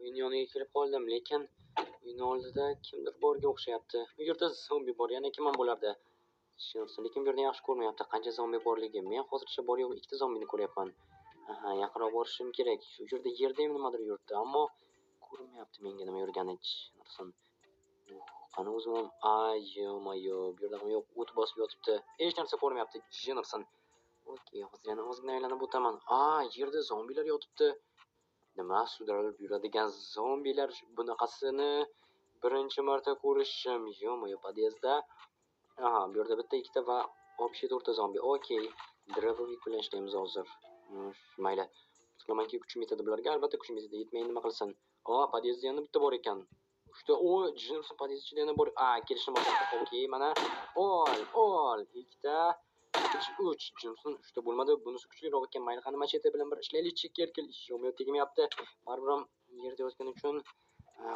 uyni yoniga kelib qoldim, lekin uyni oldida kimdir borga o'xshayapti. Bu yerda zombi bor, yana kim ham bo'lardi? Tushunsin, lekin bu yerda yaxshi ko'rmayapti qancha zombi borligi. Men hozircha bor yo'q ikkita zombini ko'ryapman. Aha, yaqinroq borishim kerak. Shu yerda yerda ham nimadir yuribdi, ammo ko'rinmayapti menga nima yurgani. Tushunsin. Qani o'zim, ayyo-mayo, bu yerda ham yo'q, o't bosib yotibdi. Hech narsa ko'rmayapti, jinirsin. Okey, hozir yana ozgina aylanib o'taman. Yerda zombilar yotibdi. Nima, sudralib yuradigan zombilar, bunaqasini birinchi marta ko'rishim. Yo-moyo, podyezdda. Bu yerda bitta, ikkita va obshi to'rtta zombi. Okey, dробовик bilan ishlaymiz hozir. Mayli. Qilamanki, kuchim yetadi bularga, albatta kuchim yetadi. Yetmay nima qilsin? Podyezdda yana bitta bor ekan. Uchta, jinsi podyezdda ichida yana bor. Kelishni boshladi. Okey, mana ol. Ikkita 3 Johnson 3ta bo'lmadi. Bunisi kuchliroq ekan. Mayli, qani machete bilan bir ishlaylik. Kerkil ishyo'may tegmayapti. Baribir ham yerda yotgani uchun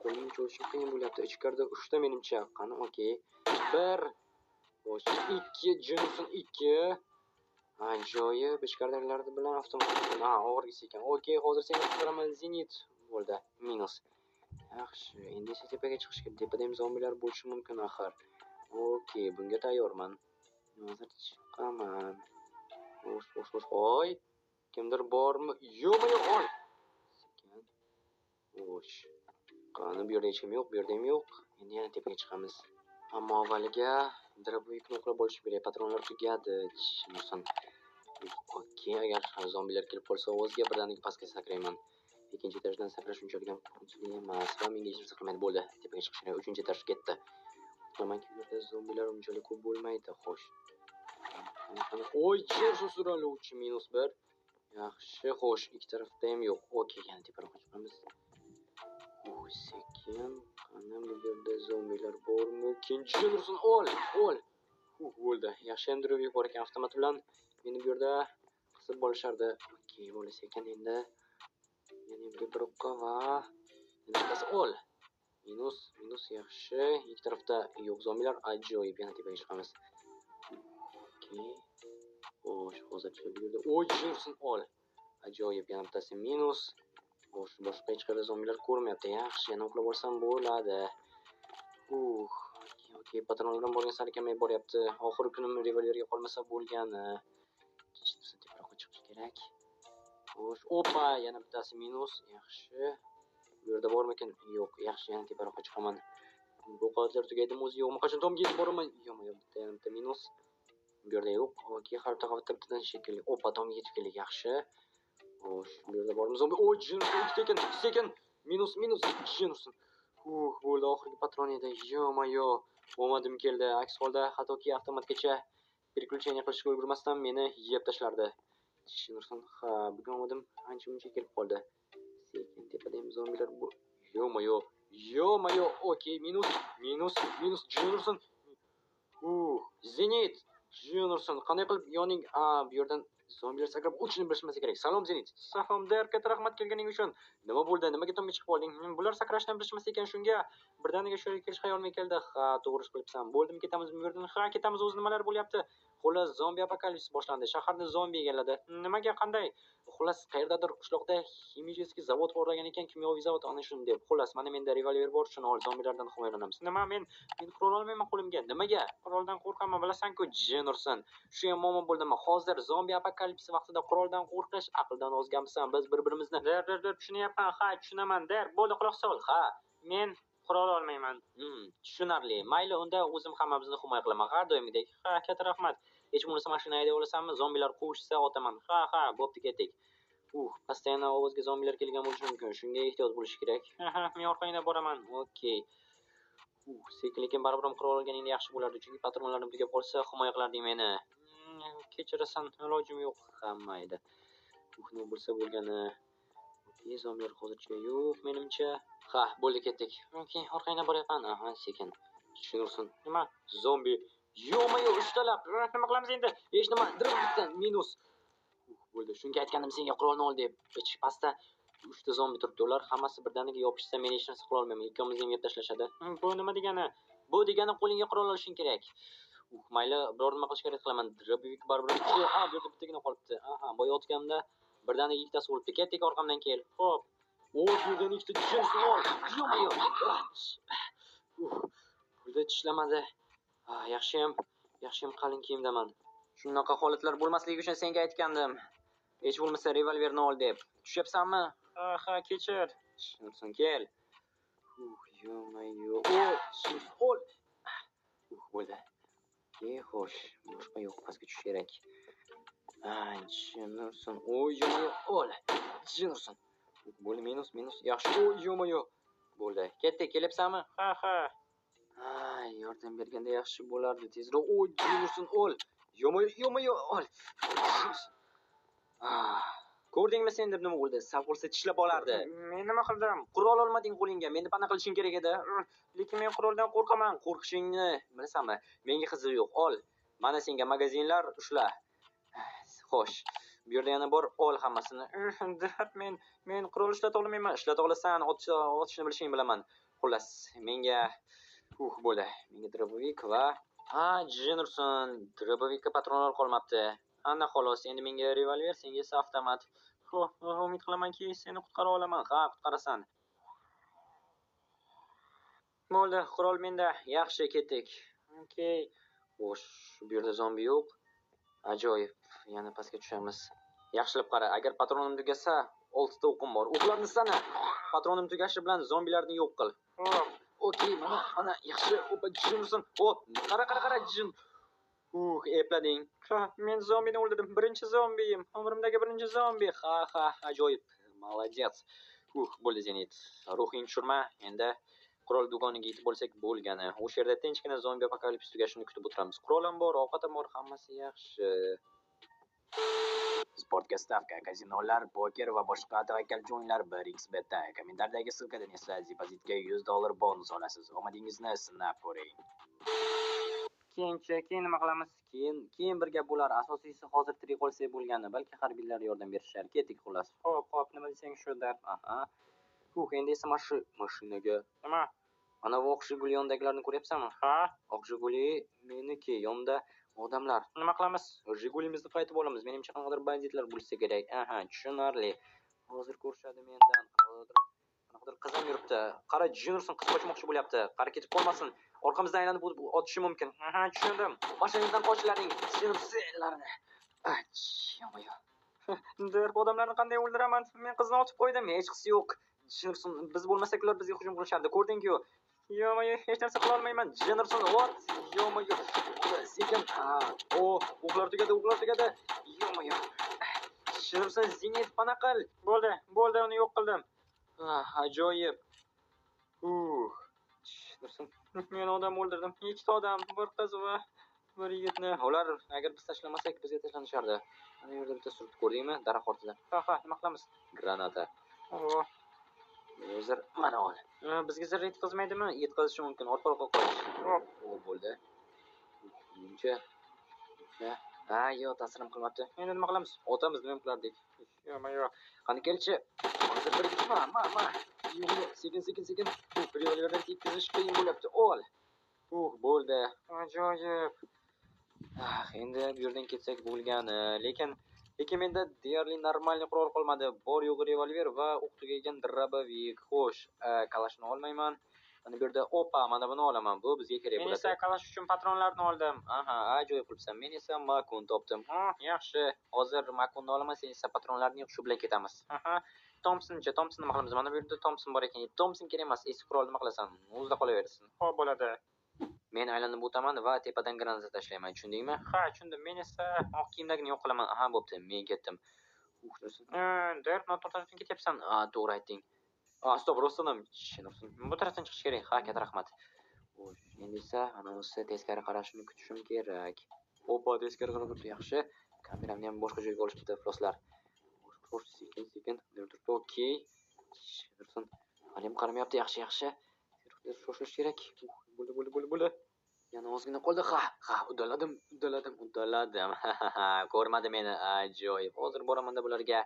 qo'limni cho'zishim qiyin bo'lyapti. Ichkarida 3 ta menimcha. Qani, okey. 1 2 Johnson 2. Ajoyib, ichkaridagilar bilan avtomatik. Og'irgisi ekan. Okey, hozir seni tusiraman. Zenit bo'ldi. Minus. Yaxshi, endi esa tepaga chiqishga. Tepada ham zombilar bo'lishi mumkin axir. Okey, bunga tayyorman. Hozir chiqaman. Voy. Kimdir bormi? Yo'q, ol. Sekin. Qani bu yerda hech kim yo'q, bu yerda ham yo'q. Endi yana tepaga chiqamiz. Ammo avvaliga dробовикni o'qlab olish kerak. Patronlar tugadi. Tushunsin. Okey, agar zombilar kelib qolsa, o'ziga birdaniga pastga sakrayman. Ikkinchi etajdan sakrash unchalik ham qo'rqinchli emas va menga hech narsa qilmaydi. Bo'ldi, tepaga chiqish kerak. Uchinchi etaj ketdi. Qilamanki, bu yerda zombilar unchalik ko'p bo'lmaydi. Xo'sh. Chersu suraluvchi -1. Yaxshi, xo'sh, ikki tarafda ham yo'q. Okey, yana teparoqqa chiqamiz. Sekin. Qani bu yerda zombilar bormi? Jinursin, ol. Bo'ldi. Yaxshi ham drovik bor ekan avtomat bilan. Meni bu yerda qisib bo'lishardi. Okey, bo'ldi. Sekin endi yana teparoqqa va bittasi ol. Minus yaxshi. Ikki tarafda yo'q zombilar. Ajoyib, yana tepaga chiqamiz. Okey. Xo'sh, hozircha bu yerda jinursin, ol. Ajoyib, yana bittasi minus. Xo'sh, boshqa hech qayerda zombilar ko'rmayapti. Yaxshi, yana uxlab olsam bo'ladi. Okey, patron bilan borgan sari kamayib boryapti. Oxirgi kunim revolverga qolmasa bo'lgani. Teparoqqa chiqish kerak. Xo'sh, yana bittasi minus. Yaxshi. Bu yerda bormikin? Yo'q. Yaxshi, yana teparoqqa chiqaman. Bu qoatlar tugaydimi o'zi yo'qmi? Qachon tomga yetib boraman? Yo'q, yana bitta minus. Bu yerda yo'q. Okey, har taqavatda bittadan shekilli. Tomga yetib keldik. Yaxshi. Xo'sh, bu yerda bormi zombi? Jinus sekin. Minus jinus. Bo'ldi, oxirgi patron edi. Yo-mayo. Omadim keldi. Aks holda hattoki avtomatgacha переключение qilishga ulgurmasdan meni yeb tashlardi. Tushunursan? Bugun omadim ancha-muncha kelib qoldi. Sekin tepada ham zombilar bor. Yo-mayo. Okey, minus jinursin. Zenit. Jinursin. Qanday qilib yoning? Bu yerdan zombilar sakrab o'chishni bilishmasa kerak. Salom Zenit. Salom, katta rahmat kelganing uchun. Nima bo'ldi? Nimaga tomga chiqib olding? Bular sakrashni bilishmasa ekan, shunga birdaniga shu yerga kelish xayolimga keldi. To'g'ri qilibsan. Bo'ldim, ketamiz bu yerdan. Ketamiz. O'zi nimalar bo'lyapti? Xullas, zombi apokalipsis boshlandi. Shaharni zombi egalladi. Nimaga, qanday? Xullas, qayerdadir qishloqda ximический zavod o'rlagan ekan, kimyoviy zavod, ana shuni deb. Xullas, mana menda revolver bor, shuni ol, zombilardan himoyalanamiz. Nima, men qurol olmayman qo'limga. Nimaga? Quroldan qo'rqaman, bilasan-ku, jinursin. Shu ham muammo bo'ldimi? Hozir zombi apokalipsi vaqtida quroldan qo'rqish aqldan ozganmisan? Biz bir-birimizni tushunyapman. Tushunaman. Bo'ldi, quloq sol. Men qurol olmayman. Tushunarli. Mayli, unda o'zim hammamizni himoya qilaman. Har doimgidek. Katta rahmat. Hech bo'lmasa mashina hayday olasanmi? Zombilar quvishsa otaman. Bo'pti, ketdik. Постоянно ovozga zombilar kelgan bo'lishi mumkin. Shunga ehtiyot bo'lish kerak. Men orqangda boraman. Okey. Lekin baribir ham qurol olganing yaxshi bo'lardi, chunki patronlarni tugab qolsa himoya qilarding meni. Kechirasan, ilojim yo'q. Mayli. Nima bo'lsa bo'lgani. Okey, zombilar hozircha yo'q, menimcha. Bo'ldi, ketdik. Okey, orqangda boryapman. Sekin. Tushunursin. Nima? Zombi. Yo'q, uchtalab. Nima qilamiz endi? Hech nima. Dirqdan minus. Bo'ldi, shunga aytgandim senga qurolni ol deb. Ichki pastda 3 ta zombi turibdi. Ular hammasi birdaniga yopishsa, men hech narsa qila olmayman. Ikkimizni ham yeb tashlashadi. Bu nima degani? Bu degani qo'lingga qurol olishing kerak. Mayli, biror nima qilishga harakat qilaman. Dробовик baribir. Bu yerda bittagina qolibdi. Boyotganimda birdaniga ikkitasi o'libdi. Ketdik, orqamdan kel. Xo'p. O, birden ikkita tishim ol. Yo'q. Pulda tishlamadi. Yaxshiyam qalin kiyimdaman. Shunaqa holatlar bo'lmasligi uchun senga aytgandim. Hech bo'lmasa revolverni ol deb. Tushyapsanmi? Ha, kechir. Shunsin kel. Yo-mayo. Ol. Bo'ldi. Xo'sh, boshqa yo'q, pastga tushish kerak. Jinursin. Yo-mayo. Ol. Jinursin. Bo'ldi, minus. Yaxshi. Yo-mayo. Bo'ldi. Ketdik, kelyapsanmi? Ha. Yordam berganda yaxshi bo'lardi. Tezroq. Jinursin, ol. Yo-mayo. Ol. Ko'rdingmi sen deb nima bo'ldi? Sal bo'lsa tishlab olardi. Men nima qildim? Qurol olmading qo'lingga. Menda qanaqa qilishing kerak edi? Lekin men quroldan qo'rqaman. Qo'rqishingni bilasanmi? Menga qiziq yo'q. Ol. Mana senga magazinlar ushla. Xo'sh. Bu yerda yana bor, ol hammasini. Men qurol ishlata olmayman. Ishlata olasan, otishni bilishingni bilaman. Xullas, menga bo'ldi. Menga drobovik va Jinurson, drobovikka patronlar qolmabdi. Ana xolos, endi menga revolver, senga esa avtomat. Umid qilamanki, seni qutqara olaman. Ha, qutqarasan. Bo'ldi, qurol menda. Yaxshi, ketdik. Okey. Xo'sh, bu yerda zombi yo'q. Ajoyib. Yana pastga tushamiz. Yaxshilab qara, agar patronim tugasa, 6 ta o'qim bor. O'qlarni sana. Patronim tugashi bilan zombilarni yo'q qil. Okey, mana yaxshi. Opa, jimsin. Qara, jim. Eplading. Men zombini o'ldirdim. Birinchi zombiyim. Umrimdagi birinchi zombi. Ha, ajoyib. Молодец. Bo'ldi Zenit. Ruhing tushirma. Endi qurol do'koniga yetib bo'lsak bo'lgani. O'sha yerda tinchgina zombi apokalips tugashini kutib o'tiramiz. Qurolim bor, ovqatim bor, hammasi yaxshi. Sportga stavka, kazinolar, poker va boshqa tavakkal o'yinlar 1xbetda. Kommentardagi ссылkadan esa depozitga $100 bonus olasiz. Omadingizni sinab ko'ring. Keyin nima qilamiz? Keyin bir gap bo'lar. Asosiysi hozir tirik qolsak bo'lgani, balki harbiylar yordam berishar. Ketdik xullas. Xo'p, nima desang shu deb. Endi esa mashinaga. Nima? Ana bu oq Jiguli yondagilarni ko'ryapsanmi? Ha? Oq Jiguli meniki, yonda odamlar. Nima qilamiz? Jigulimizni qaytib olamiz. Menimcha qanaqadir banditlar bo'lsa kerak. Tushunarli. Hozir ko'rishadi mendan. Qanaqadir qizim yuribdi. Qara, Jinurson qiz qochmoqchi bo'lyapti. Qara, ketib qolmasin. Orqamizdan aylanib otishi mumkin. Tushundim. Mashinadan qochlaring. Jinursenlarni. Yo'q. Derb odamlarni qanday o'ldiraman? Men qizni otib qo'ydim. Hech qisi yo'q. Jinurson, biz bo'lmasak ular bizga hujum qilishardi. Ko'rding-ku. Yo'q, hech narsa qila olmayman. Jinurson, yo'q. Sekin. O'qlar tugadi. Yo'q. Jinurson, Zenit pana qil. Bo'ldi, uni yo'q qildim. Ajoyib. Jinurson, men odam o'ldirdim. 2 ta odam, bir qiz va bir yigitni. Ular agar biz tashlamasak bizga tashlanishardi. Mana yerda bitta surat ko'rdingmi? Daraxt ortida. Ha, nima qilamiz? Granata. Hozir mana ol. Bizga zarar yetkazmaydimi? Yetkazishi mumkin. Orqa-orqa qo'yish. Bo'ldi. Buncha. Yo'q, ta'sirim qilmabdi. Endi nima qilamiz? Otamiz nima qilardik? Yo'q. Qani kelchi. Hozir bir gitma. Sekin. Revolverdan tekkizish qiyin bo'lyapti. Ol. Bo'ldi. Ajoyib. Endi bu yerdan ketsak bo'lgani. Lekin menda deyarli normalniy qurol qolmadi. Bor yo'g'i revolver va o'q tugagan drobovik. Xo'sh, kalashni olmayman. Mana bu yerda mana buni olaman. Bu bizga kerak bo'ladi. Men esa kalash uchun patronlarni oldim. Ajoyib qilibsan. Men esa makun topdim. Yaxshi. Hozir makunni olaman, sen esa patronlarni shu bilan ketamiz. Thompson nima qilamiz? Mana bu yerda Thompson bor ekan. Thompson kerak emas. Eski qurol nima qilasan? O'zida qolaversin. Xo'p, bo'ladi. Men aylanib o'taman va tepadan granata tashlayman. Tushundingmi? Ha, tushundim. Men esa oq kiyimdagini yo'q qilaman. Bo'pti. Men ketdim. Noto'g'ri ketyapsan. To'g'ri aytding. Stop, Rostonim. Bu tarafdan chiqish kerak. Katta rahmat. Endi esa anavisi teskari qarashini kutishim kerak. Teskari qarab turibdi. Yaxshi. Kameramni ham boshqa joyga olishibdi ifloslar. Sekin. Okey. Hali ham qaramayapti. Yaxshi. Shoshish kerak. Bo'ldi. Yana ozgina qoldi. Uddaladim. Ko'rmadi meni. Ajoyib. Hozir boraman-da bularga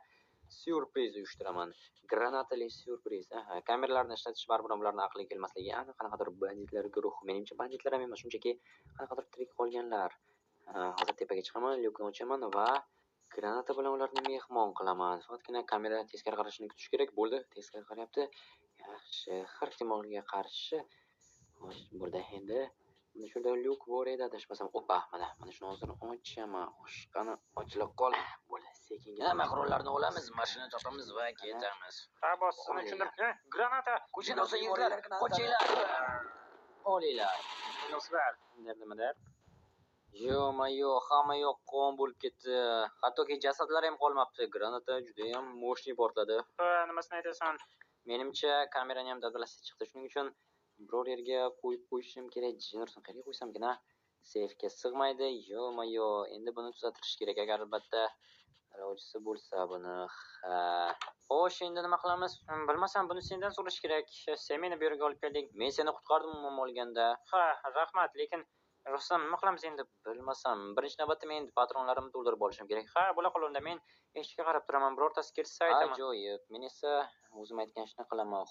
syurpriz uyushtiraman. Granatali syurpriz. Kameralarni ishlatish baribir ularning aqliga kelmasligi. Qanaqadir banditlar guruh. Menimcha banditlar ham emas, shunchaki qanaqadir tirik qolganlar. Hozir tepaga chiqaman, lyukni ochaman va Granata bilan ularni mehmon qilaman. Faqatgina kamera teskari qarashini kutish kerak. Bo'ldi, teskari qarayapti. Yaxshi, xirtimolga qarshi. Xo'sh, burada endi mana shunda lyuk bor edi, adashmasam. Opa, mana shuni hozir ochaman. Xo'sh, qani ochila qol. Bo'ldi, sekingina. Mahronlarni olamiz, mashina topamiz va ketamiz. Ha, boss, sizni tushundim. Granata. Ko'chada olsangizlar, qochinglar. Olinglar. Yo'qlar. Nimadir? Yo-mayo, hamma yoq qon bo'lib ketdi. Hattoki jasadlar ham qolmabdi. Granata juda ham mo'shni portladi. Ha, nimasini aytasan? Menimcha, kamerani ham dadalasi chiqdi. Shuning uchun biror yerga qo'yib qo'yishim kerak. Jinursin qayerga qo'ysamgina? Seyfga sig'maydi. Yo-mayo, endi buni tuzatirish kerak agar albatta ilojisi bo'lsa buni. Ha. Xo'sh, endi nima qilamiz? Bilmasam, buni sendan so'rash kerak. Sen meni bu yerga olib kelding. Men seni qutqardim umuman olganda. Ha, rahmat, lekin Rustam, nima qilamiz endi? Bilmasam, birinchi navbatda men patronlarimni to'ldirib olishim kerak. Ha, bo'la qol unda, men eshikka qarab turaman. Birortasi kelsa aytaman. Ajoyib. Men esa o'zim aytgan ishni qilaman.